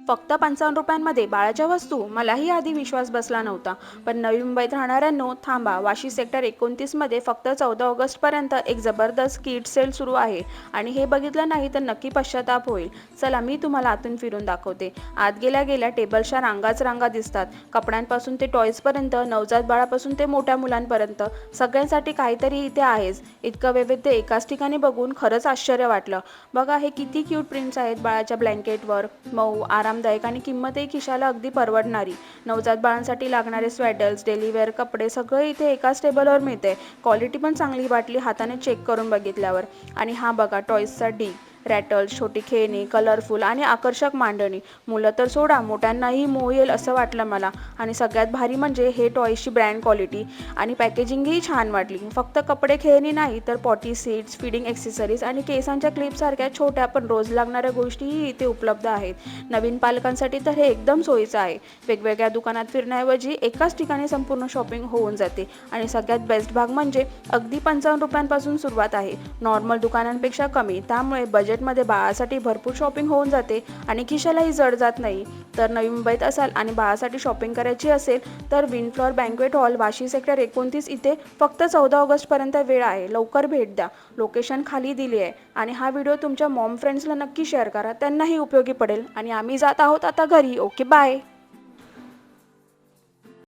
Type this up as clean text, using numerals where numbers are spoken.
फक्त 55 रुपयांमध्ये बाळाच्या वस्तू, मलाही आधी विश्वास बसला नव्हता. पण नवी मुंबईत राहणाऱ्यांनो थांबा, वाशी सेक्टर 29 मध्ये फक्त 14 ऑगस्ट पर्यंत एक जबरदस्त किड सेल सुरू आहे आणि हे बघितलं नाही तर नक्की पश्चाताप होईल. चला मी तुम्हाला आतून फिरून दाखवते. आत गेल्या गेल्या टेबलच्या रांगाच रांगा दिसतात. कपड्यांपासून ते टॉयज पर्यंत, नवजात बाळापासून ते मोठ्या मुलांपर्यंत सगळ्यांसाठी काहीतरी इथे आहेच. इतकं वैविध्य एकाच ठिकाणी बघून खरंच आश्चर्य वाटलं. बघा हे किती क्यूट प्रिंट्स आहेत बाळाच्या ब्लँकेटवर, मऊ आरामदायक आणि किंमतही खिशाला अगदी परवडणारी. नवजात बाळांसाठी लागणारे स्वेटर्स, डेलीवेअर कपडे सगळे इथे एकाच टेबलवर मिळते. क्वालिटी पण चांगली वाटली हाताने चेक करून बघितल्यावर. आणि हा बघा टॉयजचा डी, रॅटल्स, छोटी खेळणी, कलरफुल आणि आकर्षक मांडणी. मुलं तर सोडा, मोठ्यांनाही मोह येईल असं वाटलं मला. आणि सगळ्यात भारी म्हणजे हे टॉयची ब्रँड क्वालिटी आणि पॅकेजिंगही छान वाटली. फक्त कपडे खेळणी नाही तर पॉटी सीट्स, फीडिंग ॲक्सेसरीज आणि केसांच्या क्लिपसारख्या छोट्या पण रोज लागणाऱ्या गोष्टीही इथे उपलब्ध आहेत. नवीन पालकांसाठी तर हे एकदम सोयीचं आहे. वेगवेगळ्या दुकानात फिरण्याऐवजी एकाच ठिकाणी संपूर्ण शॉपिंग होऊन जाते. आणि सगळ्यात बेस्ट भाग म्हणजे अगदी 55 रुपयांपासून सुरुवात आहे, नॉर्मल दुकानांपेक्षा कमी. त्यामुळे बजेटमध्ये बाळासाठी भरपूर शॉपिंग होऊन जाते आणि खिशालाही जड जात नाही. तर नवी मुंबईत असाल आणि बाळासाठी शॉपिंग करायची असेल तर Wind Flower banquet hall, Vashi sector 29 इथे फक्त 14 ऑगस्टपर्यंत वेळ आहे. लवकर भेट द्या. लोकेशन खाली दिली आहे. आणि हा व्हिडिओ तुमच्या मॉम फ्रेंड्सला नक्की शेअर करा, त्यांनाही उपयोगी पडेल. आणि आम्ही जात आहोत आता घरी. Okay bye.